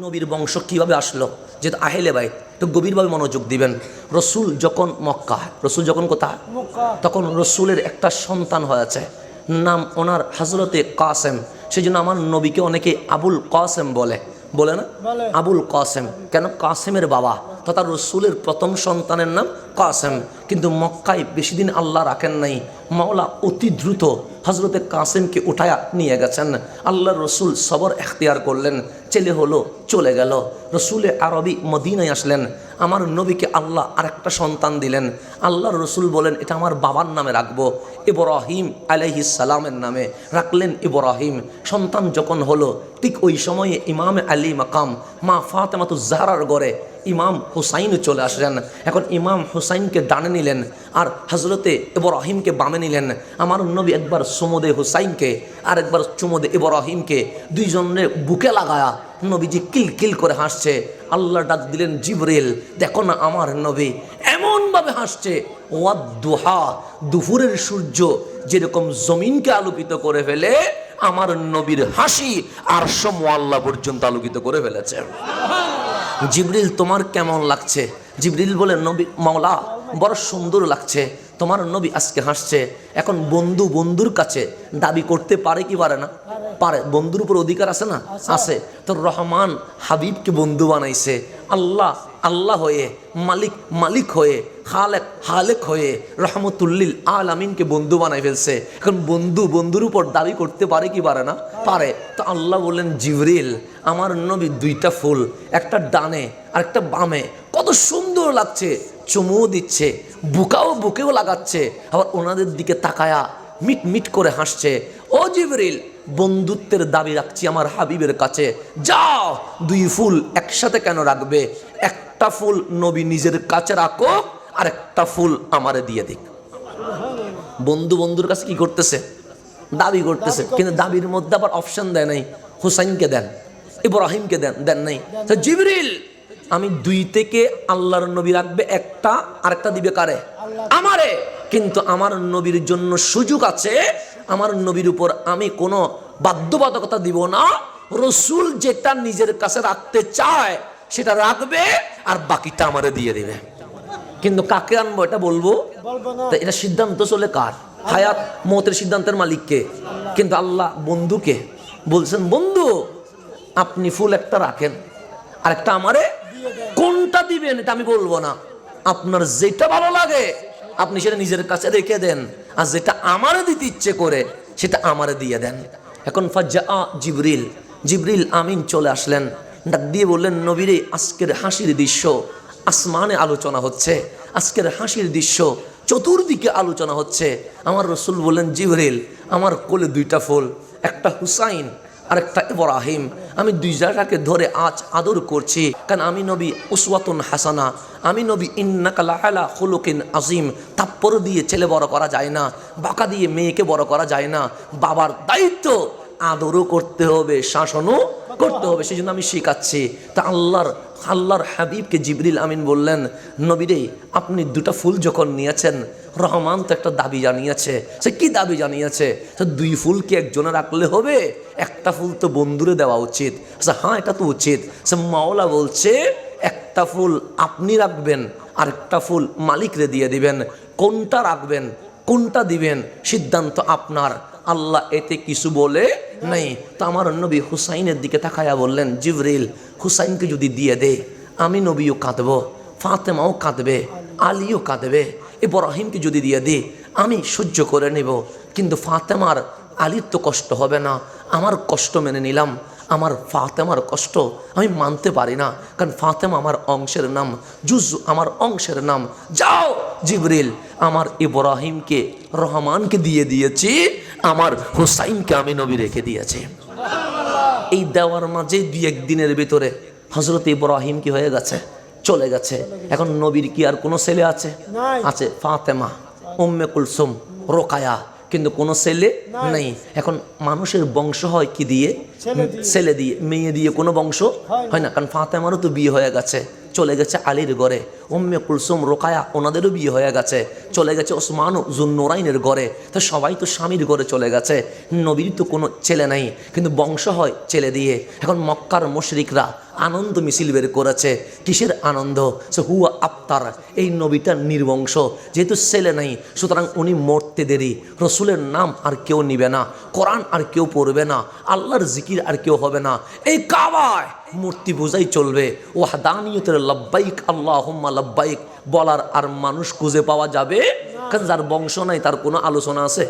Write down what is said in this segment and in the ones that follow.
নবীর বংশ কিভাবে আসলো, যেহেতু আহলে বাইত, তো গভীরভাবে মনোযোগ দিবেন। রসুল যখন মক্কা, রসুল যখন কোথায়, তখন রসুলের একটা সন্তান হয়েছে, নাম ওনার হজরতে কাসেম। সেই জন্য আমার নবীকে অনেকে আবুল কাসেম বলে, বলে না আবুল কাসেম, কেন কাসেমের বাবা তথা রসুলের প্রথম সন্তানের নাম কাসেম। কিন্তু মক্কায় বেশি দিন আল্লাহ রাখেন নাই, মাওলা অতি দ্রুত হজরতে কাসেমকে উঠায়া নিয়ে গেছেন। আল্লাহ রসুল সবর এখতিয়ার করলেন, ছেলে হলো চলে গেল। রসুলে আরবি মদিনায় আসলেন, আমার নবীকে আল্লাহ আরেকটা সন্তান দিলেন। আল্লাহর রসুল বলেন এটা আমার বাবার নামে রাখবো, ইব্রাহিম আলাইহিস সালামের নামে রাখলেন ইব্রাহিম। সন্তান যখন হলো ঠিক ওই সময়ে ইমাম আলী মাকাম মা ফাতেমাতুজ জাহরার ঘরে ইমাম হুসাইন চলে আসলেন। এখন ইমাম হুসাইনকে ডানে নিলেন আর হজরতে ইব্রাহিমকে বামে নিলেন। আমার নবী একবার চুমুদে হুসাইনকে আর একবার চুমুদে ইব্রাহিমকে, দুইজনের বুকে লাগায়া নবীজি কিল কিল করে হাসছে। আল্লাহ ডাক দিলেন জিবরিল, দেখো না আমার নবী এমনভাবে হাসছে, ওয়াদ্দুহা, দুপুরের সূর্য যেরকম জমিনকে আলোকিত করে ফেলে, আমার নবীর হাসি আরশ মুআল্লা পর্যন্ত আলোকিত করে ফেলেছে। জিবরিল তোমার কেমন লাগছে? জিবরিল বলে নবী মাওলা বড় সুন্দর লাগছে, তোমার নবী আজকে হাসছে। এখন বন্ধু বন্ধুর কাছে দাবি করতে পারে কি পারে না? পারে। বন্ধুর উপর অধিকার আছে না? আছে। তো রহমান হাবিবকে বন্ধু বানাইছে, আল্লাহ আল্লাহ হয়ে, মালিক মালিক হয়ে, খালেক হালেক হয়ে রহমতুল্লিল আলামিনকে বন্ধু বানাই ফেলছে। এখন বন্ধু বন্ধুর উপর দাবি করতে পারে কি পারে না? পারে। তো আল্লাহ বললেন জিবরিল আমার নবী দুইটা ফুল, একটা ডানে আর একটা বামে, কত সুন্দর লাগছে, চুমু দিচ্ছে, বুকেও লাগাচ্ছে, আবার ওনাদের দিকে তাকায়া মিট মিট করে হাসছে। ও জিবরিল বন্ধুত্বের দাবি রাখছি আমার হাবিবের কাছে, যাও দুই ফুল একসাথে কেন রাখবে? একটা ফুল নবী নিজের কাছে রাখো আর একটা ফুল আমারে দিয়ে দিক। বন্ধু বন্ধুর কাছে কি করতেছে? দাবি করতেছে, কিন্তু দাবির মধ্যে আবার অপশন দেয় নাই, হুসাইনকে দেন, ইব্রাহিমকে দেন, দেন নাই। তো জিবরিল আমি দুই থেকে আল্লাহর নবী রাখবে একটা, আরেকটা দিবে কারে? আমারে। কিন্তু আমার নবীর জন্য সুযোগ আছে, আমার নবীর উপর আমি কোনো বাধ্যবাধকতা দিব না। রসুল যেটা নিজের কাছে রাখতে চায় সেটা রাখবে আর বাকিটা আমারে দিয়ে দিবে। কিন্তু কাকে আনবো এটা বলবো, তো এটা সিদ্ধান্ত চলে কার? হায়াত মৌতের সিদ্ধান্তের মালিককে। কিন্তু আল্লাহ বন্ধুকে বলছেন, বন্ধু আপনি ফুল একটা রাখেন আর একটা আমারে, কোনটা দিবেন এটা আমি বলবো না, আপনার যেটা ভালো লাগে আপনি সেটা নিজের কাছে রেখে দেন, আর যেটা আমারে দিতে ইচ্ছে করে সেটা আমারে দিয়ে দেন। এখন ফাজ্জা জিবরিল, জিবরিল আমিন চলে আসলেন, ডাক দিয়ে বললেন নবীরে আজকের হাসির দৃশ্য আসমানে আলোচনা হচ্ছে, আজকের হাসির দৃশ্য চতুর্দিকে আলোচনা হচ্ছে। আমার রসুল বললেন জিবরিল আমার কোলে দুইটা ফুল, একটা হুসাইন আর একটা ইব্রাহিম, আমি দুই জায়গাকে ধরে আজ আদর করছি, কারণ আমি নবী উসওয়াতুন হাসানা, আমি নবী ইন্নাকা লাআলা খুলুকিন আযীম। থাপ্পড় দিয়ে ছেলে বড় করা যায় না, বাঁকা দিয়ে মেয়েকে বড় করা যায় না, বাবার দায়িত্ব আদরও করতে হবে, শাসনও করতে হবে, সেই জন্য আমি শিখাচ্ছি। তা আল্লাহর হাবিবকে জিবরিল আমিন বললেন নবীরে আপনি দুটা ফুল যখন নিয়েছেন, রহমান তো একটা দাবি জানিয়েছে। সে কি দাবি জানিয়েছে? তো দুই ফুল কি একজনে রাখলে হবে? একটা ফুল তো বন্ধুরে দেওয়া উচিত। আচ্ছা হ্যাঁ এটা তো উচিত। সে মাওলা বলছে একটা ফুল আপনি রাখবেন আর একটা ফুল মালিকরে দিয়ে দিবেন। কোনটা রাখবেন কোনটা দিবেন সিদ্ধান্ত আপনার, আল্লাহ এতে কিছু বলে নাই। তো আমার নবী হুসাইনের দিকে তাকায়া বললেন জিবরিল হুসাইনকে যদি দিয়ে দে আমি নবীও কাঁদবো, ফাতেমাও কাঁদবে, আলীও কাঁদবে। ইব্রাহিমকে যদি দিয়ে দে আমি সহ্য করে নেব, কিন্তু ফাতেমার আলীর তো কষ্ট হবে না, আমার কষ্ট মেনে নিলাম, আমার ফাতেমার কষ্ট আমি মানতে পারি না, কারণ ফাতেমা আমার অংশের নাম, জুজু আমার অংশের নাম। যাও জিবরিল আমার ইব্রাহিমকে রহমানকে দিয়ে দিয়েছি, আমার হুসাইনকে আমি নবী রেখে দিয়েছি। এই দেওয়ার মাঝে দুই একদিনের ভিতরে হজরত ইব্রাহিম কি হয়ে গেছে? চলে গেছে। এখন নবীর কি আর কোনো ছেলে আছে? আছে ফাতেমা, উম্মে কুলসুম, রোকায়া, কিন্তু কোনো ছেলে নেই। এখন মানুষের বংশ হয় কি দিয়ে? ছেলে দিয়ে। মেয়ে দিয়ে কোনো বংশ হয় না, কারণ ফাতেমারও তো বিয়ে হয়ে গেছে, চলে গেছে আলীর ঘরে, উম্মে কুলসুম রোকায়া ওনাদেরও বিয়ে হয়ে গেছে, চলে গেছে ওসমান জুন্নুরাইনের ঘরে। তো সবাই তো স্বামীর ঘরে চলে গেছে, নবীর তো কোনো ছেলে নাই, কিন্তু বংশ হয় ছেলে দিয়ে। এখন মক্কার মুশরিকরা আনন্দ মিছিল বের করেছে। কিসের আনন্দ? সে হুয়া আফতার, এই নবীটা নির্বংশ, যেহেতু ছেলে নাই সুতরাং উনি মরতে দেরি। রসুলের নাম আর কেউ নিবে না, কোরআন আর কেউ পড়বে না, আল্লাহর জিকির আর কেউ হবে না, এই কাবায় মূর্তি পূজাই চলবে। ওয়াহদানিয়তের লব্বাইক আল্লাহুম্মা লব্বাইক বলার আর মানুষ খুঁজে পাওয়া যাবে? কারণ যার বংশ নাই তার কোনো আলোচনা আছে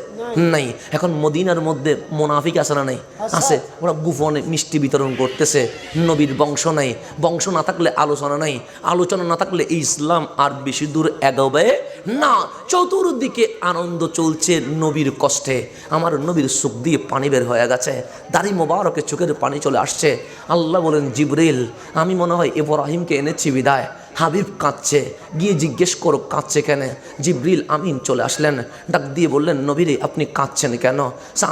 নাই। এখন মদিনার মধ্যে মুনাফিক আছে না নাই? আছে। ওরা গোপনে মিষ্টি বিতরণ করতেছে। নবীর বংশ নাই, বংশ না থাকলে আলোচনা নাই, আলোচনা না থাকলে এই ইসলাম আর বেশি দূর এগোবে না। চতুর্দিকে আনন্দ চলছে নবীর কষ্টে। আমার নবীর চোখ দিয়ে পানি বের হয়ে গেছে, দাড়ি মোবারকে চোখের পানি চলে আসছে। আল্লাহ বলেন, জিবরিল আমি মনে হয় ইব্রাহিমকে এনেছি বিদায়। হাবিব কাঁদছে, গিয়ে জিজ্ঞেস করো কাঁদছে কেন। জিবরিল আমিন চলে আসলেন, ডাক দিয়ে বললেন, নবীরে আপনি কাঁদছেন কেন?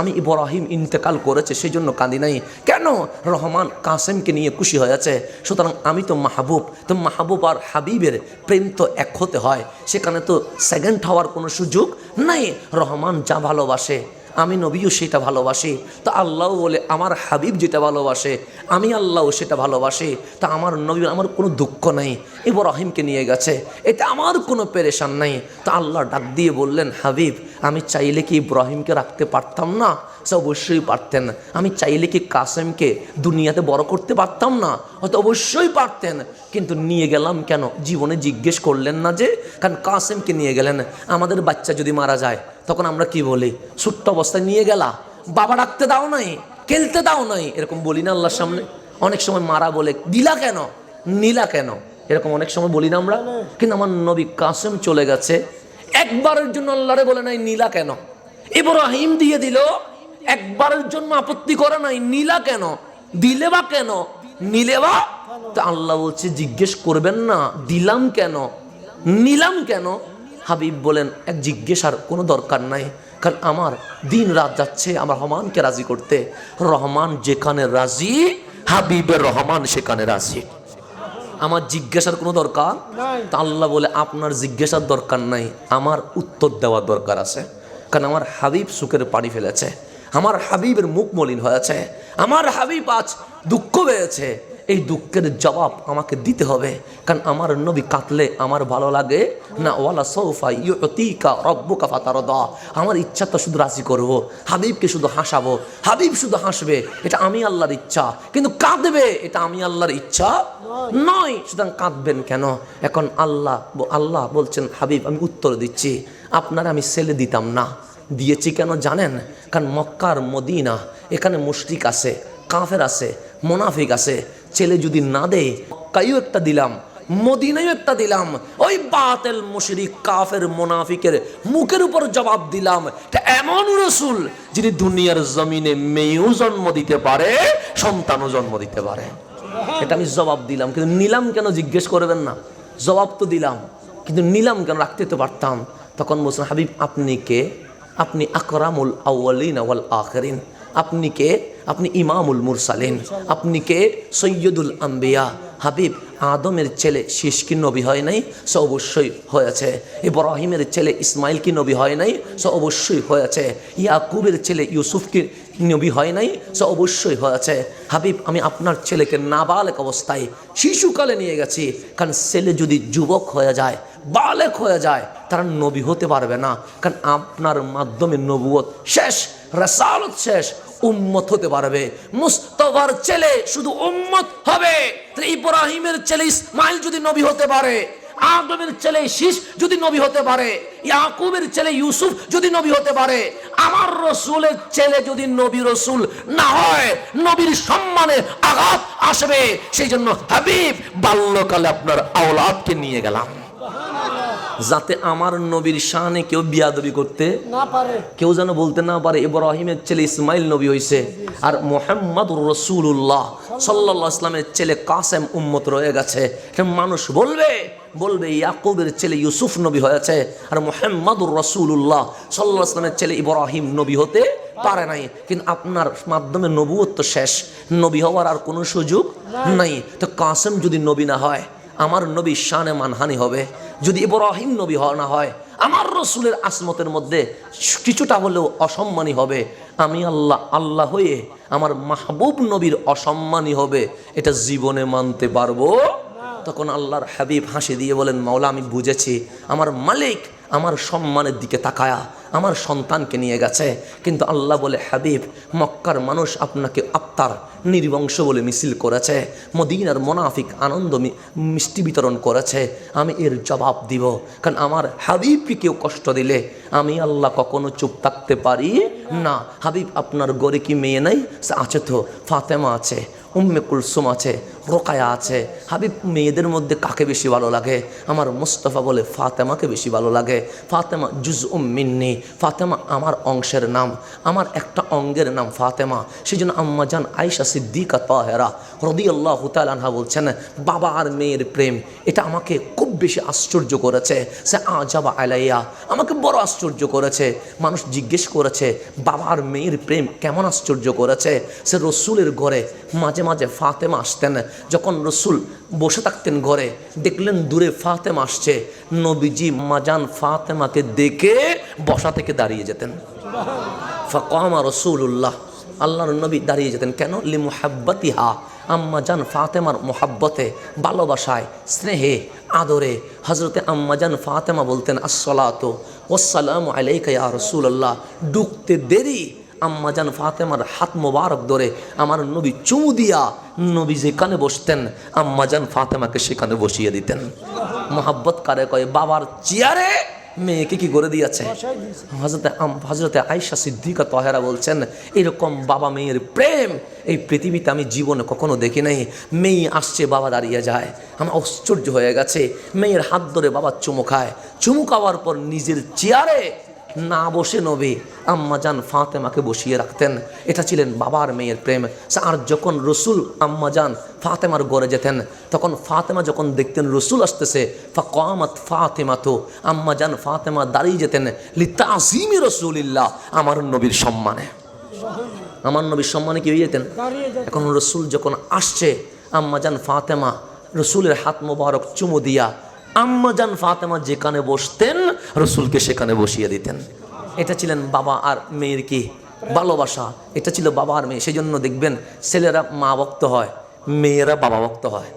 আমি ইব্রাহিম ইন্তেকাল করেছে সেই জন্য কাঁদি নাই। কেন? রহমান কাসেমকে নিয়ে খুশি হয়েছে, সুতরাং আমি তো মাহবুব, তো মাহবুব আর হাবিবের প্রেম তো এক হতে হয়, সেখানে তো সেকেন্ড হওয়ার কোনো সুযোগ নাই। রহমান যা ভালোবাসে আমি নবীও সেটা ভালোবাসি, তা আল্লাহ বলে আমার হাবিব যেটা ভালোবাসে আমি আল্লাহও সেটা ভালোবাসি। তা আমার নবী, আমার কোনো দুঃখ নাই, ইব্রাহিমকে নিয়ে গেছে, এটা আমার কোনো পেরেশান নাই। তা আল্লাহ ডাক দিয়ে বললেন, হাবিব আমি চাইলে কি ইব্রাহিমকে রাখতে পারতাম না? সে অবশ্যই পারতেন। আমি চাইলে কি কাসেমকে দুনিয়াতে বড় করতে পারতাম না? হয়তো অবশ্যই পারতেন, কিন্তু নিয়ে গেলাম কেন? জীবনে জিজ্ঞেস করলেন না যে? কারণ কাসেমকে নিয়ে গেলেন। আমাদের বাচ্চা যদি মারা যায় তখন আমরা কি বলি? ছোট্ট অবস্থায় নিয়ে গেলা, বাবা ডাকতে দাও নাই, খেলতে দাও নাই, এরকম বলি না আল্লাহর সামনে? অনেক সময় মারা বলে দিলা কেন, নিলা কেন, এরকম অনেক সময় বলি না আমরা? কিন্তু আমার নবী কাসেম চলে গেছে, একবারের জন্য আল্লাহরে বলে নাই নিলা কেন। ইব্রাহিম দিয়ে দিল, একবারের জন্য আপত্তি করে নাই, নিলা কেন, দিলে বা কেন, নিলে বা? তা আল্লাহ বলছে জিজ্ঞেস করবেন না দিলাম কেন, নিলাম কেন। হাবিব বলেন, এক জিজ্ঞেসার কোনো দরকার নাই, কারণ আমার দিন রাত যাচ্ছে আমার রহমানকে রাজি করতে। রহমান যেখানে রাজি, হাবিবের রহমান সেখানে রাজি। আমার জিজ্ঞাসার কোনো দরকার তা আল্লাহ বলে আপনার জিজ্ঞাসার দরকার নাই, আমার উত্তর দেওয়ার দরকার আছে। কারণ আমার হাবিব সুখের পানি ফেলেছে, আমার হাবিবের মুখ মলিন হয়েছে, আমার হাবিব আজ দুঃখ পেয়েছে, এই দুঃখের জবাব আমাকে দিতে হবে। কারণ আমার নবী কাঁদলে আমার ভালো লাগে না। ওয়ালা সৌফা ইউতিকা রব্বুকা ফাতারদা, আমার ইচ্ছা তো শুধু রাজি করবো, হাবিবকে শুধু হাসাবো, হাবিব শুধু হাসবে, এটা আমি আল্লাহর ইচ্ছা। কিন্তু কাঁদবে এটা আমি আল্লাহর ইচ্ছা নয়, সুতরাং কাঁদবেন কেন? এখন আল্লাহ বলছেন, হাবিব আমি উত্তর দিচ্ছি, আপনার আমি ছেলে দিতাম না। দিয়েছি কেন জানেন? কারণ মক্কার মদিনা, এখানে মুশরিক আছে, কাফের আছে, মুনাফিক আছে। ছেলে যদি না দেয়, মক্কায়ও একটা দিলাম, মদিনায়ও একটা দিলাম, ওই বাতিল মুশরিক কাফের মুনাফিকের মুখের উপর জবাব দিলাম। এমন রাসূল যিনি দুনিয়ার জমিনে মেয়েও জন্ম দিতে পারে, সন্তানও জন্ম দিতে পারে, এটা আমি জবাব দিলাম। কিন্তু নিলাম কেন জিজ্ঞেস করবেন না, জবাব তো দিলাম, কিন্তু নিলাম কেন? রাখতে তো পারতাম। তখন বলছেন, হাবিব আপনি কে? আপনি আকরামুল আউয়ালিন ওয়াল আখিরিন, আপনি কে? আপনি ইমামুল মুরসালিন, আপনি কে? সৈয়দুল আম্বিয়া। হাবিব আদমের ছেলে শীষ কি নবী হয় নাই? সে অবশ্যই হয়েছে। ইব্রাহিমের ছেলে ইসমাইল কি নবী হয় নাই? সে অবশ্যই হয়েছে। ইয়াকুবের ছেলে ইউসুফ কি নবী হয় নাই? সে অবশ্যই হয়েছে। হাবিব আমি আপনার ছেলেকে নাবালেক অবস্থায় শিশুকালে নিয়ে গেছি, কারণ ছেলে যদি যুবক হয়ে যায়, বালেক হয়ে যায়, তারা নবী হতে পারবে না। কারণ আপনার মাধ্যমে নবুয়ত শেষ, রাসালত শেষ, উম্মত হতে পারবে। মুস্তাফার ছেলে শুধু উম্মত হবে। ইব্রাহিমের ছেলে ইসমাইল যদি নবী হতে পারে, আদমের ছেলে শীষ যদি নবী হতে পারে, ইয়াকুবের ছেলে ইউসুফ যদি নবী হতে পারে, আমার রসুলের ছেলে যদি নবী রসুল না হয়, নবীর সম্মানে আঘাত আসবে। সেই জন্য হাবিব বাল্যকালে আপনার আওলাদকে নিয়ে গেলাম, যাতে আমার নবীর শানে কেউ বিয়াদবি করতে না পারে, কেউ যেন বলতে না পারে ইব্রাহিমের ছেলে ইসমাইল নবী হয়েছে আর মুহাম্মাদুর রাসূলুল্লাহ সাল্লাল্লাহু আলাইহি ওয়াসাল্লামের ছেলে কাসেম উম্মত রয়ে গেছে। মানুষ বলবে ইয়াকুবের ছেলে ইউসুফ নবী হয়েছে আর মুহাম্মাদুর রাসূলুল্লাহ সাল্লাল্লাহু আলাইহি ওয়াসাল্লামের ছেলে ইব্রাহিম নবী হতে পারে নাই। কিন্তু আপনার মাধ্যমে নবুয়ত তো শেষ, নবী হওয়ার আর কোনো সুযোগ নাই। তো কাসেম যদি নবী না হয়, আমার নবীর শানে মানহানি হবে। যদি ইব্রাহিম নবী না হয়, আমার রসুলের আসমতের মধ্যে কিছুটা হলেও অসম্মানী হবে, আমি আল্লাহ আল্লাহ হয়ে আমার মাহবুব নবীর অসম্মানী হবে, এটা জীবনে মানতে পারবো? তখন আল্লাহর হাবিব হাসি দিয়ে বলেন, মাওলা আমি বুঝেছি, আমার মালিক আমার সম্মানের দিকে তাকায়া আমার সন্তানকে নিয়ে গেছে, কিন্তু আল্লাহ বলে, হাবিব মক্কার মানুষ আপনাকে আত্মার নির্বংশ বলে মিছিল করেছে, মদিনার মোনাফিক আনন্দ মিষ্টি বিতরণ করেছে, আমি এর জবাব দিব, কারণ আমার হাবিবকে কেউ কষ্ট দিলে আমি আল্লাহ কখনো চুপ থাকতে পারি না। হাবিব আপনার গড়ে কি মেয়ে নাই? আছে তো, ফাতেমা আছে, উম্মে কুলসুম আছে, রোকায়া আছে। হাবিব মেয়েদের মধ্যে কাকে বেশি ভালো লাগে? আমার মুস্তাফা বলে ফাতেমাকে বেশি ভালো লাগে। ফাতেমা জুজউম মিন্নি, ফাতেমা আমার অংশের নাম, আমার একটা অঙ্গের নাম ফাতেমা। সেই জন্য আম্মা জান আয়েশা সিদ্দিকা তাহেরা রাদিয়াল্লাহু তাআলা আনহা বলছেন, বাবা আর মেয়ের প্রেম এটা আমাকে খুব বেশি আশ্চর্য করেছে। সে আজাবা আলাইয়া, আমাকে বড় আশ্চর্য করেছে। মানুষ জিজ্ঞেস করেছে বাবা আর মেয়ের প্রেম কেমন আশ্চর্য করেছে। সে রসুলের ঘরে মাঝে মাঝে ফাতেমা আসতেন, যখন রসুল বসে থাকতেন ঘরে, দেখলেন দূরে ফাতেমা আসছে, নবীজি মাজান ফাতেমাকে দেখে বসা থেকে দাঁড়িয়ে যেতেন। ফাকামা রাসূলুল্লাহ, আল্লাহর নবী দাঁড়িয়ে যেতেন। কেন? লিমুহাব্বাতিহা, আম্মা জান ফাতেমার মোহাব্বতে, ভালোবাসায়, স্নেহে, আদরে হজরতে আম্মা জান ফাতেমা বলতেন, আসসালাতু ওয়াসসালামু আলাইকা ইয়া রাসূলুল্লাহ। ঢুকতে দেরি আম্মা জান ফাতেমার হাত মোবারক ধরে আমার নবী চুমু দিয়া নবী যেখানে বসতেন আম্মা জান ফাতেমাকে সেখানে বসিয়ে দিতেন। মোহাব্বত কারে কয়? বাবার চেয়ারে মেয়েকে কি করে দিয়েছে? হজরতে আয়েশা সিদ্দিকা তাহেরা বলছেন, এরকম বাবা মেয়ের প্রেম এই পৃথিবীতে আমি জীবনে কখনো দেখি নাই। মেয়ে আসছে, বাবা দাঁড়িয়ে যায়, আমার আশ্চর্য হয়ে গেছে। মেয়ের হাত ধরে বাবা চুমু খায়, চুমু খাওয়ার পর নিজের চেয়ারে না বসে নবী আম্মা জান ফাতেমাকে বসিয়ে রাখতেন। এটা ছিলেন বাবার মেয়ের প্রেম। আর যখন রসুল আম্মা জান ফাতেমার ঘরে যেতেন, তখন ফাতেমা যখন দেখতেন রসুল আসতেছে, ফাকামাত ফাতেমা, তো আম্মা জান ফাতেমা দাঁড়িয়ে যেতেন লিতাযীমি রাসূলিল্লাহ, আমার নবীর সম্মানে। আমার নবীর সম্মানে কি হয়ে যেতেন? এখন রসুল যখন আসছে, আম্মা জান ফাতেমা রসুলের হাত মোবারক চুমু দিয়া আম্মা জান ফাতেমা যেখানে বসতেন রসুলকে সেখানে বসিয়ে দিতেন। এটা ছিলেন বাবা আর মেয়ের কি ভালোবাসা, এটা ছিল বাবা আর মেয়ে। সেই জন্য দেখবেন ছেলেরা মা ভক্ত হয়, মেয়েরা বাবা ভক্ত হয়,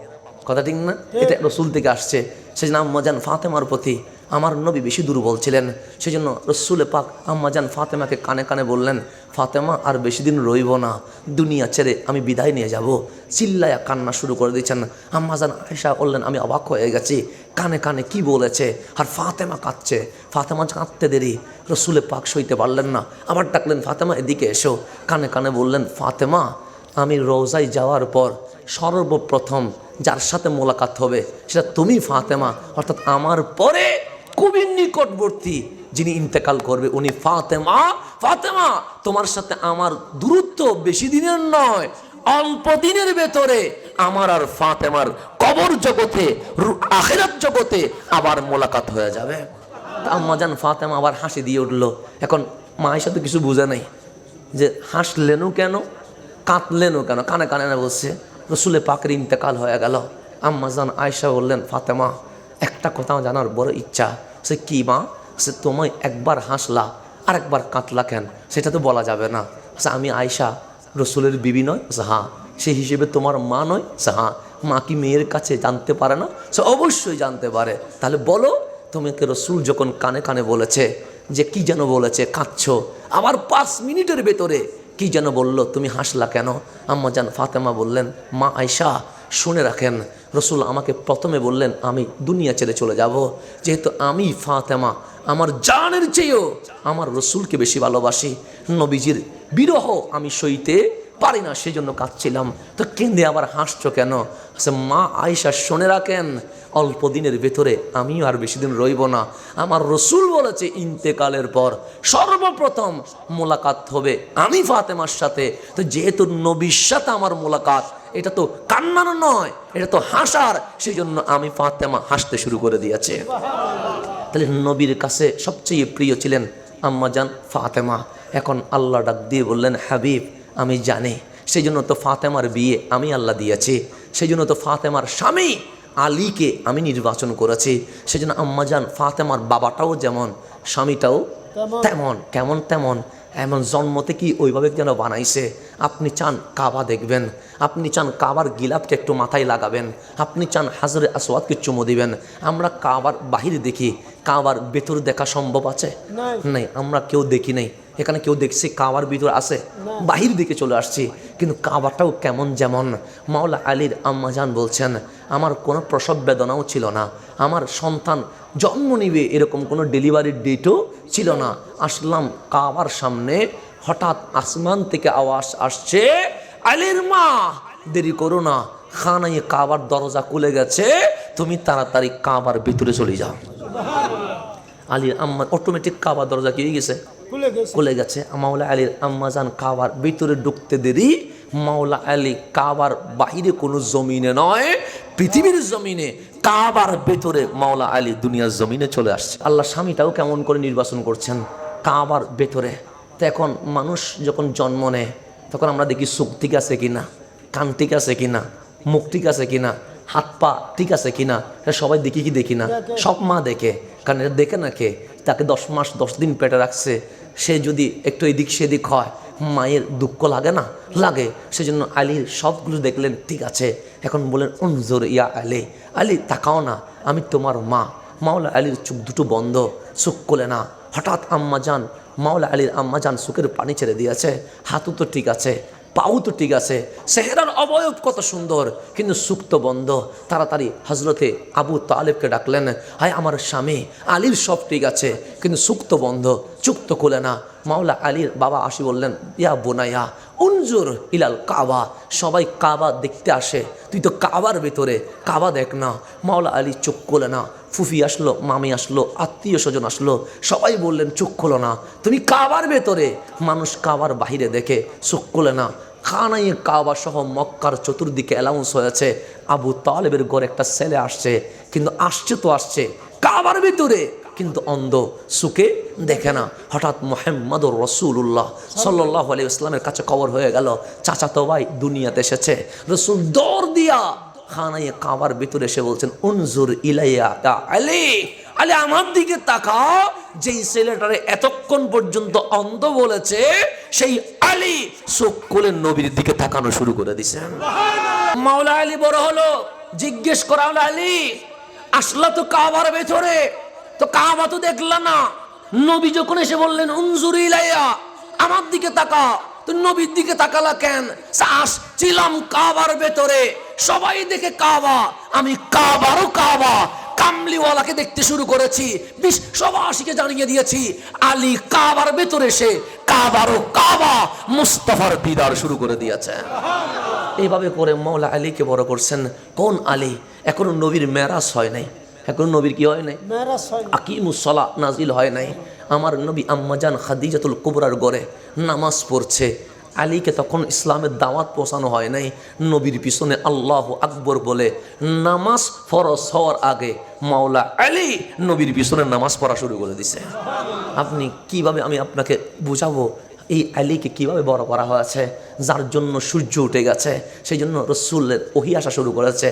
কথা ঠিক না? এটা রসুল থেকে আসছে। সেই জন্য আম্মা জান ফাতেমার প্রতি আমার নবী বেশি দুর্বল ছিলেন। সেই জন্য রসুলে পাক আম্মা জান ফাতেমাকে কানে কানে বললেন, ফাতেমা আর বেশি দিন রইব না, দুনিয়া ছেড়ে আমি বিদায় নিয়ে যাব। চিল্লায়া কান্না শুরু করে দিয়েছেন। আম্মা জান আয়েশা বললেন, আমি অবাক হয়ে গেছি, কানে কানে কি বলেছে, আর ফাতেমা কাঁদছে। ফাতেমা কাঁদতে দেরি রসুলে পাক সইতে পারলেন না, আবার ডাকলেন, ফাতেমা এদিকে এসো। কানে কানে বললেন, ফাতেমা আমি রোজায় যাওয়ার পর সর্বপ্রথম যার সাথে মোলাকাত হবে সেটা তুমি ফাতেমা, অর্থাৎ আমার পরে কবির নিকটবর্তী যিনি ইন্তেকাল করবে উনি ফাতেমা। ফাতেমা তোমার সাথে আমার দূরত্ব বেশি দিনের নয়, অল্প দিনের ভেতরে আমার আর ফাতেমার কবর জগতে আখিরাত জগতে আবার মোলাকাত হয়ে যাবে। আম্মা জান ফাতেমা আবার হাসি দিয়ে উঠলো। এখন মা আয়েশা তো কিছু বুঝে নাই যে হাসলেনও কেন, কাঁদলেনও কেন, কানে কানে না বলছে। রসুলে পাকের ইন্তেকাল হয়ে গেল। আম্মা জান আয়েশা বললেন, ফাতেমা একটা কথা জানার বড় ইচ্ছা। সে কি মা? সে তোমায় একবার হাসলা আর একবার কাঁদলা কেন? সেটা তো বলা যাবে না। আমি আয়েশা রসুলের বিবি নয়? হ্যাঁ। সেই হিসেবে তোমার মা নয়? হ্যাঁ। মা কি মেয়ের কাছে জানতে পারে না? সে অবশ্যই জানতে পারে। তাহলে বলো, তোমাকে রসুল যখন কানে কানে বলেছে যে কি যেন বলেছে, কাঁদছো, আবার 5 মিনিটের ভেতরে কি যেন বলল, তুমি হাসলা কেন? আম্মা জান ফাতেমা বললেন, মা আয়েশা শুনে রাখেন, রসুল আমাকে প্রথমে বললেন আমি দুনিয়া ছেড়ে চলে যাব, যেহেতু আমি ফাতেমা আমার জানের চেয়েও আমার রসুলকে বেশি ভালোবাসি, নবীজির বিরহ আমি সইতে পারি না, সেই জন্য কাঁদছিলাম। তো কেঁদে আবার হাসছো কেন? মা আয়েশা শুনে রাখেন, অল্প দিনের ভেতরে আমিও আর বেশি দিন রইব না। আমার রসুল বলেছে ইন্তেকালের পর সর্বপ্রথম মোলাকাত হবে আমি ফাতেমার সাথে। তো যেহেতু নবীর সাথে আমার মোলাকাত, এটা তো কান্নার নয়, এটা তো হাসার, সেই জন্য আমি ফাতেমা হাসতে শুরু করে দিয়েছে। তাহলে নবীর কাছে সবচেয়ে প্রিয় ছিলেন আম্মা জান ফাতেমা। এখন আল্লাহ ডাক দিয়ে বললেন, হাবিব আমি জানি, সেই জন্য তো ফাতেমার বিয়ে আমি আল্লাহ দিয়েছি, সেই জন্য তো ফাতেমার স্বামী আলীকে আমি নির্বাচন করেছি। সেজন্য আম্মাজান ফাতেমার বাবাটাও যেমন, স্বামীটাও তেমন। কেমন তেমন? এমন জন্ম থেকে ওইভাবে যেন বানাইছে। আপনি চান কাবা দেখবেন, আপনি চান কাবার গিলাপকে একটু মাথায় লাগাবেন, আপনি চান হাজরে আসওয়াদকে চুমু দিবেন। আমরা কাবার বাহির দেখি, কাবার ভেতর দেখা সম্ভব আছে? নাই, আমরা কেউ দেখি নাই। এখানে কেউ দেখছি কাবার ভিতর আছে? বাহির দিকে চলে আসছি। কিন্তু কাবাটাও কেমন যেমন। মাওলা আলীর আম্মাজান বলছেন, আমার কোনো প্রসব বেদনাও ছিল না, আমার সন্তান জন্ম নিবে এরকম কোনো ডেলিভারির ডেটও ছিল না। আসলাম কাবার সামনে, হঠাৎ আসমান থেকে আওয়াজ আসছে, আলীর মা দেরি করো না, খানায় কাবার দরজা খুলে গেছে, তুমি তাড়াতাড়ি কাবার ভিতরে চলে যাও। আলীর আম্মা অটোমেটিক কাবার দরজা কি হয়ে গেছে? খুলে গেছে। মাওলা আলীর আম্মাজান কাবার ভিতরে ঢুকতে দেরি, মাওলা আলী কাবার বাহিরে কোনো জমিনে নয়, পৃথিবীর জমিনে কাবার ভেতরে মাওলা আলী দুনিয়ার জমিনে চলে আসছে। আল্লাহ স্বামীটাও কেমন করে নির্বাচন করছেন কাবার ভেতরে। তো এখন মানুষ যখন জন্ম নেয় তখন আমরা দেখি চোখ ঠিক আছে কিনা, কান ঠিক আছে কিনা, মুখ ঠিক আছে কিনা, হাত পা ঠিক আছে কিনা, এটা সবাই দেখি কি দেখি না? সব মা দেখে। কারণ এটা দেখে না কে? তাকে 10 মাস 10 দিন পেটে রাখছে, সে যদি একটু এদিক সেদিক হয় মায়ের দুঃখ লাগে না? লাগে। সেজন্য আলীর সবগুলো দেখলেন ঠিক আছে। এখন বলেন উনজুর ইয়া আলী, আলী তাকাও না, আমি তোমার মা। মাওলা আলীর চোখ দুটো বন্ধ, চোখ খোলে না। হঠাৎ আম্মাজান, মাওলা আলীর আম্মাজান চোখের পানি ছেড়ে দিয়েছে। হাতও তো ঠিক আছে, পাও তো ঠিক আছে, চেহারার অবয়ব কত সুন্দর, কিন্তু চোখ তো বন্ধ। তাড়াতাড়ি হজরতে আবু তালেবকে ডাকলেন, হায় আমার স্বামী, আলীর সব ঠিক আছে কিন্তু চোখ তো বন্ধ, চোখ তো খোলে না। মাওলা আলীর বাবা আসি বললেন, ইয়া বোনাইয়া উনজুর ইলাল কাবা, সবাই কাবা দেখতে আসে, তুই তো কাবার ভেতরে, কাবা দেখ না। মাওলা আলী চোখ খোলে না। ফুফি আসলো, মামি আসলো, আত্মীয় স্বজন আসলো, সবাই বললেন চোখ খোলো না, তুমি কাবার ভেতরে। মানুষ কাবার বাহিরে দেখে, চোখ খোলে না। খানায় কাবা সহ মক্কার চতুর্দিকে অ্যালাউন্স হয়েছে আবু তালেবের ঘরে একটা ছেলে আসছে, কিন্তু আসছে তো আসছে কাবার ভিতরে, কিন্তু অন্ধ, সুখে দেখে না। হঠাৎ মুহাম্মদুর রাসূলুল্লাহ সাল্লাল্লাহু আলাইহি ওয়াসাল্লামের কাছে খবর হয়ে গেল, চাচাতো ভাই দুনিয়াতে এসেছে। রাসূল দৌড় দিয়া খানায় কাবার ভিতরে এসে বলছেন, উনজুর ইলাইয়া ইয়া আলী, আলী আমার দিকে তাকাও। যেই ছেলেটারে এতক্ষণ পর্যন্ত অন্ধ বলেছে, সেই আলী চোখ খুলে নবীর দিকে তাকানো শুরু করে দিছে। মাওলা আলী বড় হলো, জিজ্ঞেস করা হলো, আলী আসলা তো কাবার ভেতরে, তো কাবা তো দেখলা না। নবী যখন এসে বললেন উনজুর ইলাইয়া, আমার দিকে তাকা, তো নবীর দিকে তাকালা কেন? আসছিলাম কাবার ভেতরে, সবাই দেখে কাবা, আমি কাবারও কাবা, কামলিওয়ালাকে দেখতে শুরু করেছি, বিশ্ববাসীকে জানিয়ে দিয়েছি আলী কাবার ভেতরে এসে কাবারও কাবা, মুস্তাফার দিদার শুরু করে দিয়েছে। এইভাবে করে মাওলা আলীকে বড় করছেন। কোন আলী? এখনো নবীর মেরাজ হয় নাই, এখন নবীর কি হয় নাই? আকিমুস সালাহ নাজিল হয় নাই। আমার নবী আম্মাজান খাদিজাতুল কুবরার ঘরে নামাজ পড়ছে, আলীকে তখন ইসলামের দাওয়াত পৌঁছানো হয় নাই। নবীর পিছনে আল্লাহু আকবর বলে নামাজ ফরজ হওয়ার আগে মাওলা আলী নবীর পিছনে নামাজ পড়া শুরু করে দিছে। আপনি কিভাবে, আমি আপনাকে বুঝাবো এই আলীকে কিভাবে বড় করা হয়েছে, যার জন্য সূর্য উঠে গেছে, সেই জন্য রসুলের ওহী আসা শুরু করেছে।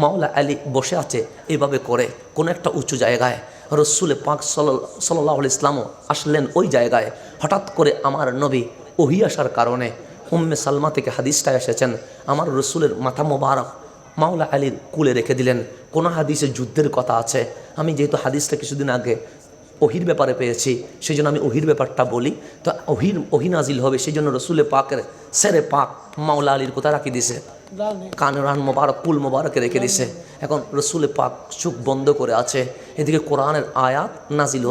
মাওলা আলী বসে আছে এভাবে করে কোনো একটা উঁচু জায়গায়, রসুল পাক সাল্লাল্লাহু আলাইহি ইসলামও আসলেন ওই জায়গায়। হঠাৎ করে আমার নবী ওহী আসার কারণে উম্মে সালমা থেকে হাদিসটা এসেছেন, আমার রসুলের মাথা মোবারক মাওলা আলীর কুলে রেখে দিলেন। কোনো হাদিসে যুদ্ধের কথা আছে, আমি যেহেতু হাদিসটা কিছুদিন আগে ওহির ব্যাপারে পেয়েছি, সেই জন্য আমি ওহির ব্যাপারটা বলি। তো ওহি নাজিল হবে, সেই জন্য রসুলের পাকের সেরে পাক মাওলা আলীর কোথায় রাখি দিছে? কানরান মোবারক, কুল মোবারকে রেখে দিছে। এখন রসুলের পাক চোখ বন্ধ করে আছে, এদিকে কোরআনের আয়াত নাজিল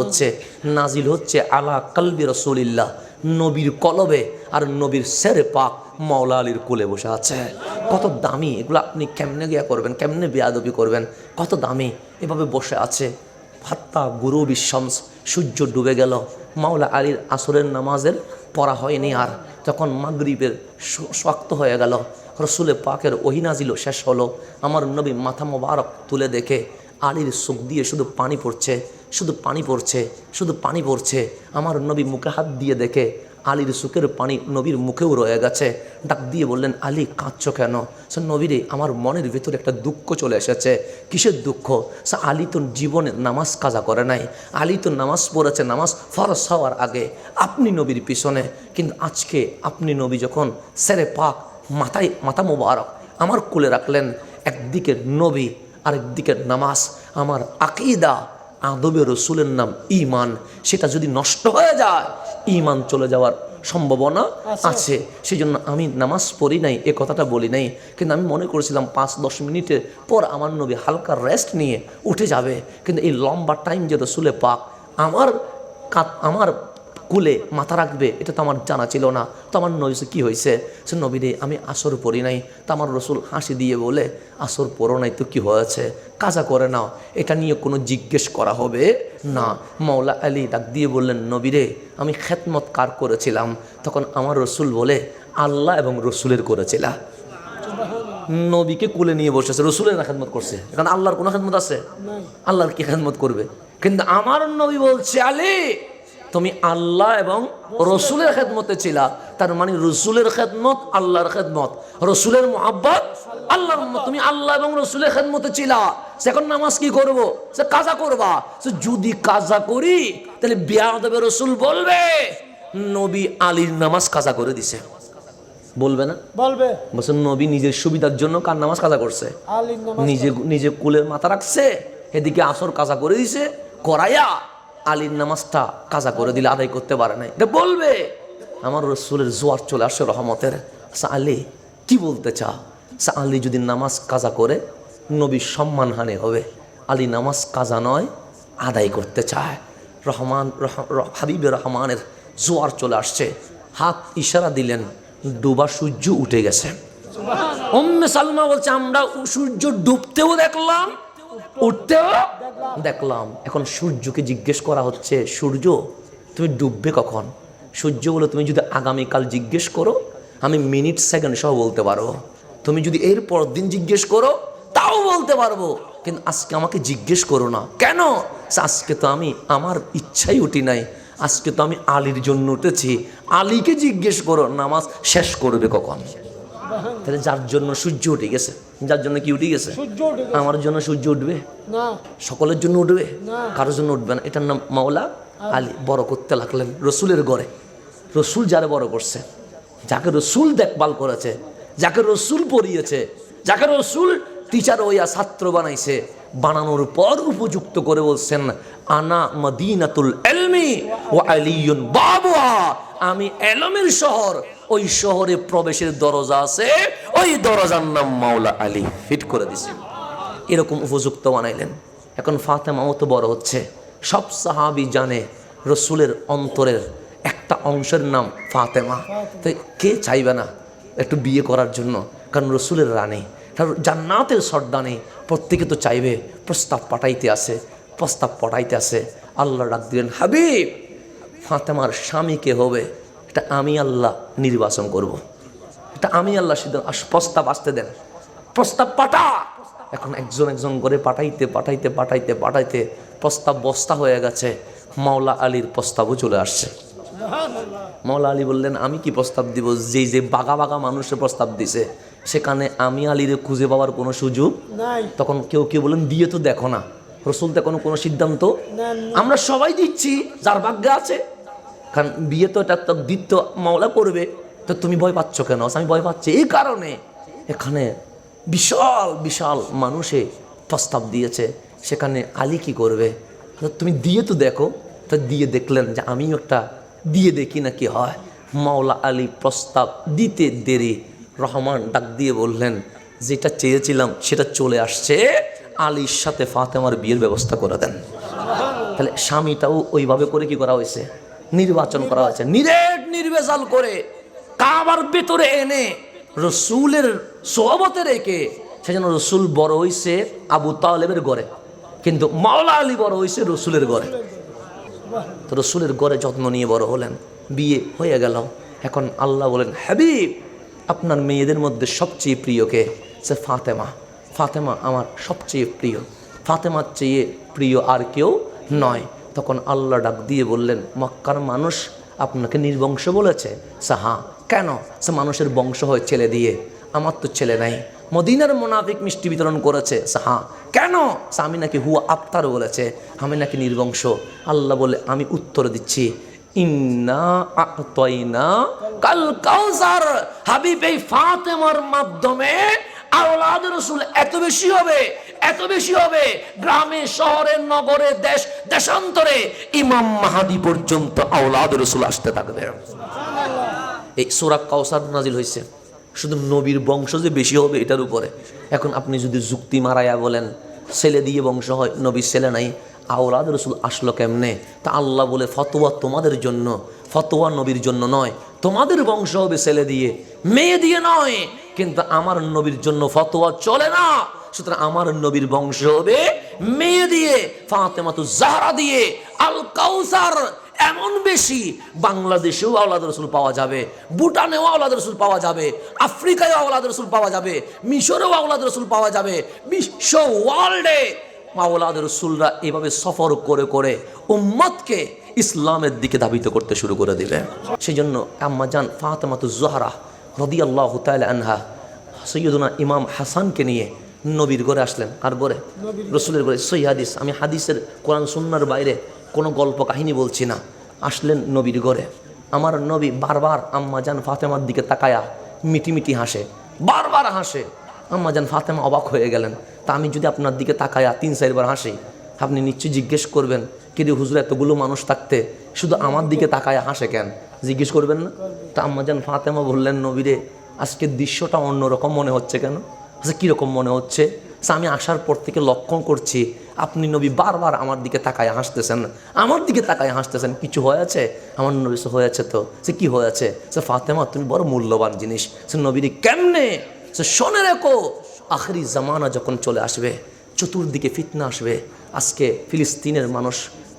হচ্ছে আলা কলবি রসুলিল্লাহ, নবীর কলবে, আর নবীর সেরে পাক মাওলা আলীর কোলে বসে আছে। কত দামি এগুলো, আপনি কেমনে গিয়া করবেন, কেমনে বেয়াদবি করবেন, কত দামি। এভাবে বসে আছে। হাত্তা গুরুবি শামস, সূর্য ডুবে গেল। মাওলা আলীর আসরের নামাজের পড়া হয়নি, আর তখন মাগরিবের শক্ত হয়ে গেল। রসুলে পাকের ওহী নাজিল শেষ হলো। আমার নবী মাথা মোবারক তুলে দেখে আলীর চোখ দিয়ে শুধু পানি পড়ছে, শুধু পানি পড়ছে, শুধু পানি পড়ছে। আমার নবী মুখে হাত দিয়ে দেখে আলীর চোখের পানি নবীর মুখেও রয়ে গেছে। ডাক দিয়ে বললেন, আলী কাঁদছো কেন? সে নবীরে আমার মনের ভিতরে একটা দুঃখ চলে এসেছে। কিসের দুঃখ? সে আলী তো জীবনে নামাজ কাজা করে নাই, আলী তো নামাজ পড়েছে নামাজ ফরজ হওয়ার আগে আপনি নবীর পিছনে, কিন্তু আজকে আপনি নবী যখন সেরে পাক মাথা মোবারক আমার কোলে রাখলেন, একদিকে নবী আরেকদিকে নামাজ, আমার আকীদা আদবে রসুলের নাম ঈমান, সেটা যদি নষ্ট হয়ে যায় ঈমান চলে যাওয়ার সম্ভাবনা আছে। সেই জন্য আমি নামাজ পড়ি নাই এ কথাটা বলি নাই, কিন্তু আমি মনে করেছিলাম 5-10 মিনিটের পর আমার নবী হালকা রেস্ট নিয়ে উঠে যাবে, কিন্তু এই লম্বা টাইম যে রসুলে পাক আমার কুলে মাথা রাখবে এটা তো আমার জানা ছিল না। তো আমার নবী কী হয়েছে? সে নবী রে আমি আসর পড়ি নাই। তো আমার রসুল হাসি দিয়ে বলে, আসর পড়ো নাই তো কি হয়েছে, কাজা করে নাও, এটা নিয়ে কোনো জিজ্ঞেস করা হবে না। মাওলা আলী ডাক দিয়ে বললেন, নবী রে আমি খেদমত কার করেছিলাম? তখন আমার রসুল বলে, আল্লাহ এবং রসুলের করেছিলাম। নবীকে কুলে নিয়ে বসেছে, রসুলের না খেদমত করছে? কারণ আল্লাহর কোনো খেদমত আছে? আল্লাহর কি খেদমত করবে? কিন্তু আমার নবী বলছে, আলী তুমি আল্লাহ এবং রসুলের খেদমতে ছিলা, তার মানে রসুলের খেদমত আল্লাহর খেদমত, রসুলের মোহাব্বত আল্লাহর মোহাব্বত, তুমি আল্লাহ এবং রসুলের খেদমতে ছিলা। এখন নামাজ কি করবো? সে কাজা করবা। যদি কাজা করি তাহলে বেয়াদবে রসুল বলবে নবী আলীর নামাজ কাজা করে দিছে, বলবে না? বলবে। বলছে নবী নিজের সুবিধার জন্য কার নামাজ কাজা করছে? নিজে কুলের মাথা রাখছে, এদিকে আসর কাজা করে দিছে, করাইয়া আলীর নামাজটা কাজা করে দিলে আদায় করতে পারে নাই, এটা বলবে। আমার রসুলের জোয়ার চলে আসে রহমতের। আলী কি বলতে চা? আলী যদি নামাজ কাজা করে নবীর সম্মানহানি হবে। আলী নামাজ কাজা নয় আদায় করতে চায়। হাবিবে রহমানের জোয়ার চলে আসছে, হাত ইশারা দিলেন, ডুবা সূর্য উঠে গেছে। উম্মে সালমা বলছে আমরা সূর্য ডুবতেও দেখলাম উঠতেও দেখলাম। এখন সূর্যকে জিজ্ঞেস করা হচ্ছে, সূর্য তুমি ডুববে কখন? সূর্য বলে, তুমি যদি আগামীকাল জিজ্ঞেস করো আমি মিনিট সেকেন্ড সহ বলতে পারবো, তুমি যদি এর পর দিন জিজ্ঞেস করো তাও বলতে পারবো, কিন্তু আজকে আমাকে জিজ্ঞেস করো না। কেন? আজকে তো আমি আমার ইচ্ছাই উঠি নাই, আজকে তো আমি আলীর জন্য উঠেছি। আলীকে জিজ্ঞেস করো নামাজ শেষ করবে কখন। তাহলে যার জন্য সূর্য উঠে গেছে, যার জন্য কি উঠে গেছে? আমার জন্য সূর্য উঠবে না, সকলের জন্য উঠবে, কারোর জন্য উঠবে না। এটার নাম মাওলা আলী। বড় করতে লাগলেন রসুলের ঘরে। রসুল যারা বড় করছে, যাকে রসুল দেখভাল করেছে, যাকে রসুল পড়িয়েছে, যাকে রসুল টিচার হইয়া ছাত্র বানাইছে, বানানোর পর উপযুক্ত করে বলছেন, আনা মদিনাতুল ইলমি ওয়া আলিয়ুন বাবুহা, আমি এলমের শহর, ওই শহরে প্রবেশের দরজা আছে, ওই দরজার নাম মাওলা আলী। ফিট করে দিছে, এরকম উপযুক্ত বানাইলেন। এখন ফাতেমাও তো বড় হচ্ছে, সব সাহাবী জানে রসুলের অন্তরের একটা অংশের নাম ফাতেমা। তাই কে চাইবে না একটু বিয়ে করার জন্য? কারণ রসুলের রানী, জান্নাতের সর্দানি, প্রত্যেকে তো চাইবে। প্রস্তাব পাঠাইতে আসে। আল্লাহ ডাক দিলেন, হাবিব ফাতেমার স্বামী কে হবে এটা আমি আল্লাহ নির্বাচন করব, এটা আমি আল্লাহ সিদ্ধান্ত। প্রস্তাব আসতে দেন, প্রস্তাব পাঠা। এখন একজন করে পাঠাইতে প্রস্তাব বস্তা হয়ে গেছে। মাওলা আলীর প্রস্তাবও চলে আসছে। মাওলা আলী বললেন, আমি কি প্রস্তাব দিব? যে বাঘা মানুষের প্রস্তাব দিছে, সেখানে আমি আলীরে খুঁজে পাওয়ার কোনো সুযোগ নাই। তখন কেউ বলেন, দিয়ে তো দেখো না, রসুল তো কোনো সিদ্ধান্ত, আমরা সবাই দিচ্ছি যার ভাগ্যে আছে। কারণ বিয়ে তো এটা তো দ্বিত্ব মাওলা করবে, তো তুমি ভয় পাচ্ছ কেন? আমি ভয় পাচ্ছি এই কারণে, এখানে বিশাল মানুষে প্রস্তাব দিয়েছে, সেখানে আলী কি করবে? তুমি দিয়ে তো দেখো। তো দিয়ে দেখলেন যে আমিও একটা দিয়ে দেখি না কি হয়। মাওলা আলী প্রস্তাব দিতে দেরি, রহমান ডাক দিয়ে বললেন, যেটা চেয়েছিলাম সেটা চলে আসছে, আলীর সাথে ফাতেমার বিয়ের ব্যবস্থা করে দেন। তাহলে স্বামীটাও ওইভাবে করে কি করা হয়েছে? নির্বাচন করা হয়েছে, নির্ভেজাল করে কাবার ভেতরে এনে রসুলের সোহবতে রেখে। সেজন্য রসুল বড় হয়েছে আবু তালেবের ঘরে, কিন্তু মাওলা আলী বড় হয়েছে রসুলের ঘরে। তো রসুলের ঘরে যত্ন নিয়ে বড় হলেন, বিয়ে হয়ে গেল। এখন আল্লাহ বলেন, হাবিব আপনার মেয়েদের মধ্যে সবচেয়ে প্রিয়কে? সে ফাতেমা। ফাতেমা আমার সবচেয়ে প্রিয়, ফাতেমার চেয়ে প্রিয় আর কেউ নয়। তখন আল্লাহ ডাক দিয়ে বললেন, মক্কার মানুষ আপনাকে নির্বংশ বলেছে? হ্যাঁ। কেন? সে মানুষের বংশ হয় ছেলে দিয়ে, আমার তো ছেলে নাই। মদিনার মুনাফিক মিষ্টি বিতরণ করেছে? হ্যাঁ। কেন? আমি নাকি হুয়া আফতার বলেছে, আমি নাকি নির্বংশ। আল্লাহ বলে আমি উত্তর দিচ্ছি, ইন্না আ'তাইনা কাল কাউসার। হাবিব এই ফাতেমার মাধ্যমে আওলাদ রাসূল এত বেশি হবে, এত বেশি হবে, গ্রামে শহরে নগরে দেশ দেশান্তরে ইমাম মাহদী পর্যন্ত আওলাদ রাসূল আসতে থাকবে। এই সূরা কাউসার নাজিল হয়েছে শুধু নবীর বংশ যে বেশি হবে এটার উপরে। এখন আপনি যদি যুক্তি মারাইয়া বলেন ছেলে দিয়ে বংশ হয়, নবীর ছেলে নাই, আওলাদ রাসূল আসলো কেমনে? তা আল্লাহ বলে ফতোয়া তোমাদের জন্য, ফতোয়া নবীর জন্য নয়। তোমাদের বংশ হবে ছেলে দিয়ে, মেয়ে দিয়ে নয়, কিন্তু আমার নবীর জন্য ফতোয়া চলে না। সুতরাং আমার নবীর বংশ হবে মেয়ে দিয়ে, ফাতেমাতুজ জাহরা দিয়ে। আল কাউসার এমন বেশি, বাংলাদেশেও আওলাদ রাসূল পাওয়া যাবে, ভুটানেও আওলাদ রাসূল পাওয়া যাবে, আফ্রিকায়ও আওলাদ রাসূল পাওয়া যাবে, মিশরেও আওলাদ রাসূল পাওয়া যাবে, বিশ্ব ওয়ার্ল্ডে আওলাদ রাসূলরা এভাবে সফর করে করে উম্মতকে ইসলামের দিকে ধাবিত করতে শুরু করে দিবে। সেই জন্য আম্মা জান ফাতেমাতুজ জাহরা রাদিয়াল্লাহু তাআলা আনহা সৈয়দুনা ইমাম হাসানকে নিয়ে নবীর ঘরে আসলেন। আর ঘরে? রসুলের ঘরে। সহি হাদিস, আমি হাদিসের কোরআন সুন্নাহর বাইরে কোনো গল্প কাহিনী বলছি না। আসলেন নবীর ঘরে, আমার নবী বারবার আম্মা জান ফাতেমার দিকে তাকায়া মিটি মিটি হাসে, বারবার হাসে। আম্মা জান ফাতেমা অবাক হয়ে গেলেন। তা আমি যদি আপনার দিকে তাকায়া 3-4 বার হাসি, আপনি নিশ্চয়ই জিজ্ঞেস করবেন কিন্তু হুজুর এতগুলো মানুষ থাকতে শুধু আমার দিকে তাকায়া হাসে কেন? জিজ্ঞেস করবেন না? তা আম্মা জান ফাতেমা বললেন, নবীরে আজকের দৃশ্যটা অন্যরকম মনে হচ্ছে কেন? আচ্ছা কীরকম মনে হচ্ছে? আমি আসার পর থেকে লক্ষ্য করছি আপনি নবী বারবার আমার দিকে তাকায় হাসতেছেন, আমার দিকে তাকায় হাসতেছেন, কিছু হয়েছে? আমার নবী হয়েছে। তো সে কি হয়েছে? সে ফাতেমা তুমি বড় মূল্যবান জিনিস। সে নবীরে কেমনে? সে শোনে রেখো, আখেরি জামানা যখন চলে আসবে, চতুর্দিকে ফিতনা আসবে। আজকে ফিলিস্তিনের মানুষ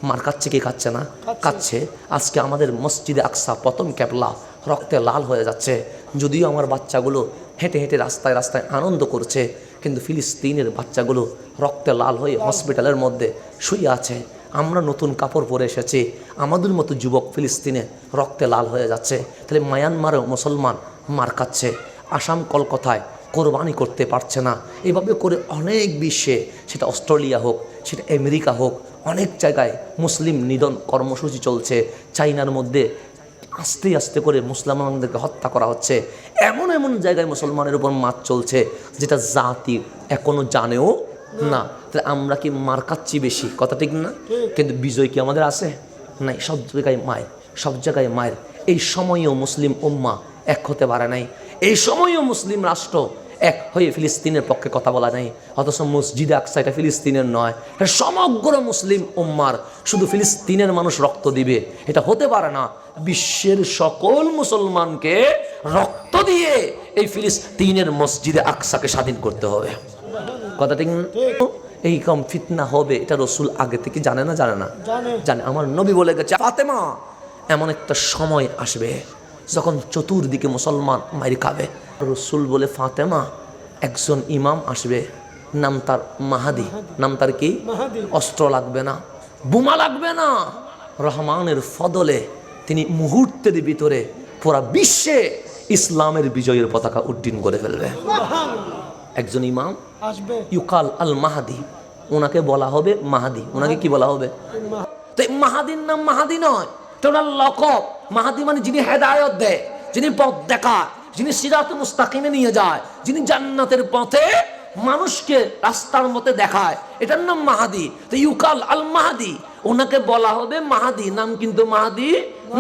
মার খাচ্ছে কি খাচ্ছে না? খাচ্ছে। আজকে আমাদের মসজিদে আকসা প্রথম ক্যাবলা রক্তে লাল হয়ে যাচ্ছে। যদিও আমার বাচ্চাগুলো হেঁটে হেঁটে রাস্তায় রাস্তায় আনন্দ করছে, কিন্তু ফিলিস্তিনের বাচ্চাগুলো রক্তে লাল হয়ে হসপিটালের মধ্যে শুয়ে আছে। আমরা নতুন কাপড় পরে এসেছি, আমাদের মতো যুবক ফিলিস্তিনে রক্তে লাল হয়ে যাচ্ছে। তাহলে মায়ানমারেও মুসলমান মার খাচ্ছে, আসাম কলকাতায় কোরবানি করতে পারছে না। এভাবে করে অনেক বিশ্বে, সেটা অস্ট্রেলিয়া হোক, সেটা আমেরিকা হোক, অনেক জায়গায় মুসলিম নিধন কর্মসূচি চলছে। চাইনার মধ্যে আস্তে আস্তে করে মুসলমানদেরকে হত্যা করা হচ্ছে। এমন এমন জায়গায় মুসলমানের উপর মার চলছে যেটা জাতি এখনো জানেও না। তাহলে আমরা কি মার খাচ্ছি বেশি? কথা ঠিক না? কিন্তু বিজয় কি আমাদের আছে? নাই। সব জায়গায় মায়ের, সব জায়গায় মায়ের। এই সময়ও মুসলিম উম্মা এক হতে পারে নাই। এই সময়ও মুসলিম রাষ্ট্র এক হয়ে ফিলিস্তিনের পক্ষে কথা বলা নাই। অথচ মসজিদে আকসা এটা ফিলিস্তিনের নয়, এটা সমগ্র মুসলিম উম্মার। শুধু ফিলিস্তিনের মানুষ রক্ত দিবে এটা হতে পারে না। বিশ্বের সকল মুসলমানকে রক্ত দিয়ে এই ফিলিস্তিনের মসজিদে আকসাকে স্বাধীন করতে হবে। কথা ঠিক না? এই কম ফিতনা হবে এটা রসুল আগে থেকে জানে না? জানে না? জানে। আমার নবী বলে গেছে, ফাতেমা এমন একটা সময় আসবে যখন চতুর্দিকে মুসলমান মাইর খাবে। রসুল বলে, ফাতেমা একজন ইমাম আসবে, নাম তার মাহাদি। নাম তার কি? অস্ত্র লাগবে না, বোমা লাগবে না, রহমানের ফদলে তিনি মুহূর্তের ভিতরে পুরা বিশ্বে ইসলামের বিজয়ের পতাকা উড্ডীন করে ফেলবে। একজন ইমাম আসবে, ইউকাল আল মাহাদি, ওনাকে বলা হবে মাহাদি। ওনাকে কি বলা হবে? তো মাহাদির নাম মাহাদি নয়, তো ওনার লকব। মাহাদি মানে যিনি হেদায়েত দেয়, যিনি পথ দেখায়, যিনি সিরাত মুস্তাকিমে নিয়ে যায়, যিনি জান্নাতের পথে মানুষকে রাস্তার মধ্যে দেখায়, এটার নাম মাহাদি। তো ইউকাল আল মাহাদি, ওনাকে বলা হবে মাহাদি। নাম কিন্তু মাহাদি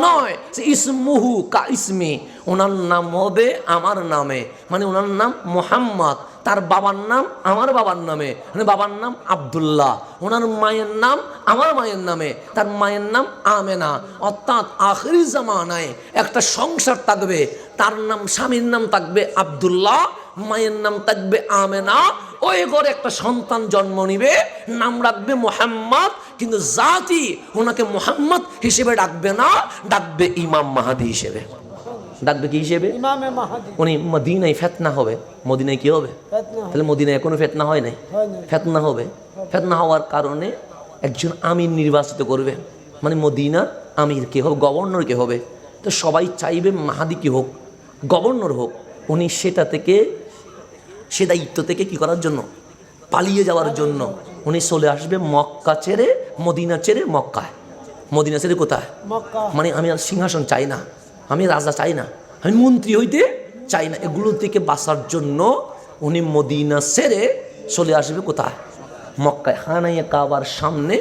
নয়, ইসমুহু কা ইসমি, ওনার নাম হবে আমার নামে। মানে ওনার নাম মুহাম্মদ, তার বাবার নাম আমার বাবার নামে, মানে বাবার নাম আব্দুল্লাহ, ওনার মায়ের নাম আমার মায়ের নামে, তার মায়ের নাম আমেনা। অর্থাৎ আখিরি জামানায় একটা সংসার থাকবে, তার নাম, স্বামীর নাম থাকবে আব্দুল্লাহ, মায়ের নাম থাকবে আমেনা। ওই ঘরে একটা সন্তান জন্ম নিবে, নাম রাখবে মুহাম্মদ, কিন্তু জাতি ওনাকে মুহাম্মদ হিসেবে ডাকবে না, ডাকবে ইমাম মাহাদি হিসেবে। ডাকবে কি হিসেবে? ইমামে মাহাদি। উনি মদিনায় ফিতনা হবে। মদিনায় কি হবে? তাহলে মদিনায় কোনো ফিতনা হয় নাই, ফিতনা হবে। ফিতনা হওয়ার কারণে একজন আমির নির্বাচিত করবে, মানে মদিনার আমির কে হোক, গভর্নর কে হবে, তো সবাই চাইবে মাহাদি কি হোক, গভর্নর হোক। উনি সেটা থেকে, সে দায়িত্ব থেকে কি করার জন্য, পালিয়ে যাওয়ার জন্য উনি চলে আসবে মক্কা ছেড়ে, মদিনা ছেড়ে মক্কায়। মদিনা ছেড়ে কোথায়? মানে আমি আর সিংহাসন চাই না, আমি রাজা চাই না, আমি মন্ত্রী হইতে চাই না, এগুলো থেকে বাঁচার জন্য উনি মদিনা ছেড়ে চলে আসবে কোথায়? মক্কায়। খানায়ে কাবার সামনে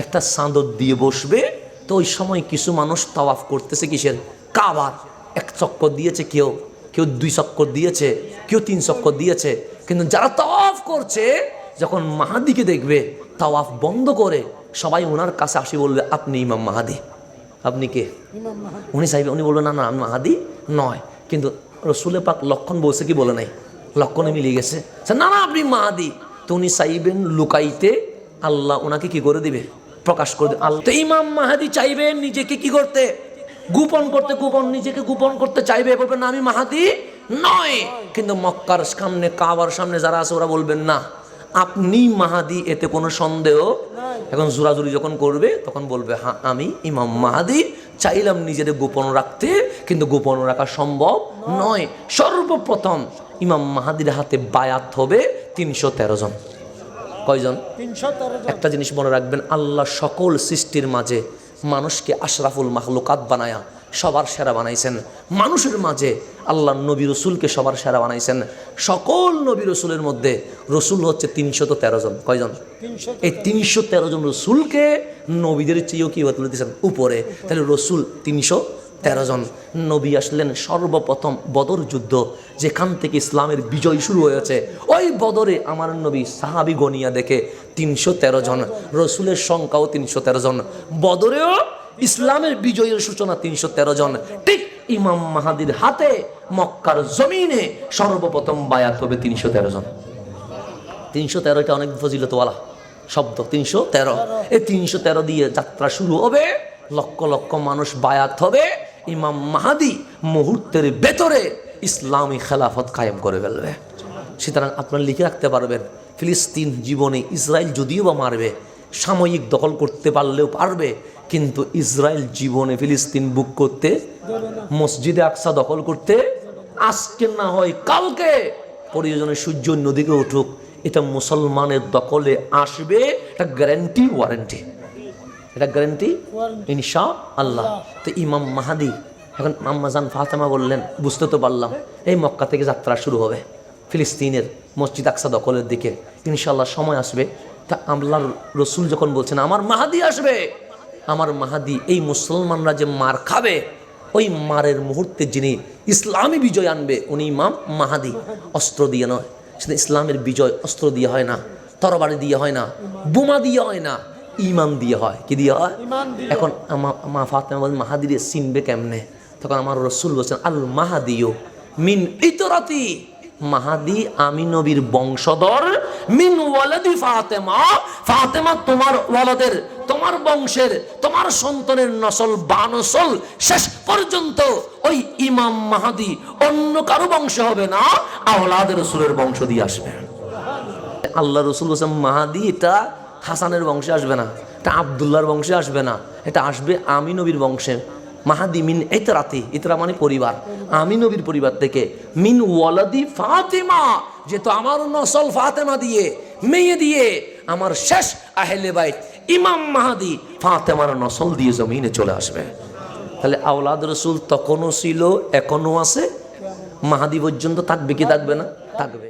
একটা চাদর দিয়ে বসবে। তো ওই সময় কিছু মানুষ তাওয়াফ করতেছে কিসের? কাবার। এক চক্কর দিয়েছে, কেউ কেউ 2 চক্কর দিয়েছে, কেউ 3 চক্কর দিয়েছে। কিন্তু যারা তাওয়াফ করছে, যখন মাহাদিকে দেখবে তাওয়াফ বন্ধ করে সবাই ওনার কাছে আসি বলবে, আপনি ইমাম মাহাদি। আপনি কে? উনি চাইবে, উনি বলবে না না আমি মাহাদি নয়। কিন্তু রসুলে পাক লক্ষণ বলছে কি বলে নাই? লক্ষণে মিলিয়ে গেছে, না না আপনি মাহাদি। তো উনি চাইবেন লুকাইতে, আল্লাহ ওনাকে কি করে দিবে? প্রকাশ করে দেবে আল্লাহ। তো ইমাম মাহাদি চাইবেন নিজেকে কি করতে? গোপন করতে, নিজেকে গোপন করতে চাইবে, বলবেন না আমি মাহাদি নয়। কিন্তু মক্কার সামনে, কাবার সামনে যারা আছে ওরা বলবেন না আপনি মাহাদি, এতে কোনো সন্দেহ। এখন জোরাজুরি যখন করবে তখন বলবে হ্যাঁ আমি ইমাম মাহাদি। চাইলাম নিজেদের গোপন রাখতে, কিন্তু গোপন রাখা সম্ভব নয়। সর্বপ্রথম ইমাম মাহাদির হাতে বায়াত হবে 313 জন। কয়জন? 313 জন। একটা জিনিস মনে রাখবেন, আল্লাহ সকল সৃষ্টির মাঝে মানুষকে আশরাফুল মাখলুকাত বানায়া সবার সেরা বানাইছেন। মানুষের মাঝে আল্লাহ নবী রসুলকে সবার সেরা বানাইছেন। সকল নবী রসুলের মধ্যে রসুল হচ্ছে 313 জন। কয়জন? এই 313 জন রসুলকে নবীদের চেয়েও কি তুলে দিয়েছেন উপরে। তাহলে রসুল 313 জন। নবী আসলেন সর্বপ্রথম বদর যুদ্ধ, যেখান থেকে ইসলামের বিজয় শুরু হয়েছে। ওই বদরে আমার নবী সাহাবি গনিয়া দেখে 313 জন। রসুলের সংখ্যাও 313 জন। বদরেও ইসলামের বিজয়ের সূচনা 313 জন। ঠিক ইমাম মাহাদির হাতে মক্কার জমিনে সর্বপ্রথম বায়াত হবে 313 জন। 313 এটা অনেক ফজিলতওয়ালা শব্দ। 313, এই 313 দিয়ে যাত্রা শুরু হবে। লক্ষ লক্ষ মানুষ বায়াত হবে। ইমাম মাহাদি মুহূর্তের ভেতরে ইসলামী খেলাফত কায়েম করে ফেলবে। সুতরাং আপনারা লিখে রাখতে পারবেন, ফিলিস্তিন জীবনে ইসরায়েল যদিও বা মারবে, সাময়িক দখল করতে পারলেও পারবে, কিন্তু ইসরায়েল জীবনে ফিলিস্তিন বুক করতে, মসজিদে আকসা দখল করতে, আজকে না হয় কালকে, প্রয়োজনে সূর্য নদীকে উঠুক, এটা মুসলমানের দখলে আসবে। এটা গ্যারান্টি, ওয়ারেন্টি, এটা গ্যারান্টি ইনশাআল্লাহ। তো ইমাম মাহাদি, এখন আম্মা জান ফাতেমা বললেন বুঝতে তো পারলাম, এই মক্কা থেকে যাত্রা শুরু হবে ফিলিস্তিনের মসজিদ আকসা দখলের দিকে, ইনশাআল্লাহ সময় আসবে। তা আল্লাহর রসুল যখন বলছেন আমার মাহাদি আসবে, আমার মাহাদি, এই মুসলমানরা যে মার খাবে, ওই মারের মুহূর্তে যিনি ইসলামী বিজয় আনবে উনি ইমাম মাহাদি। অস্ত্র দিয়ে নয়, সেটা ইসলামের বিজয় অস্ত্র দিয়ে হয় না, তরবারি দিয়ে হয় না, বোমা দিয়ে হয় না, ইমান দিয়ে হয়। কি দিয়ে হয়? এখন মা ফাতেমা বলেন মাহাদির চিনবে কেমনে? তখন আমার রসুল বলছেন আল মাহাদিও মিন ইতরাতি, মাহাদি আমি নবীর বংশধর, মিন ওয়ালাদি ফাতেমা, ফাতেমা তোমার ওয়ালাদের, তোমার বংশের, তোমার সন্তানের নসল বানসল শেষ পর্যন্ত ওই ইমাম মাহাদি অন্য কারো বংশ হবে না, আওলাদ রসুলের বংশ দিয়ে আসবে। আল্লাহ রসুল বলছেন মাহাদি এটা হাসানের বংশে আসবে না, এটা আবদুল্লাহর বংশে আসবে না, এটা আসবে আমি নবীর বংশে। মাহাদি মিন ইতরাতি, ইতরা মানে পরিবার, আমি নবীর পরিবার থেকে। মিন ওয়ালাদি ফাতেমা, যেহেতু আমার নসল ফাতেমা দিয়ে, মেয়ে দিয়ে, আমার শেষ আহলে বাইত ইমাম মাহাদি ফাতেমার নসল দিয়ে জমিনে চলে আসবে। তাহলে আওলাদ রসুল তখনও ছিল, এখনো আছে, মাহাদি পর্যন্ত থাকবে কি থাকবে না? থাকবে।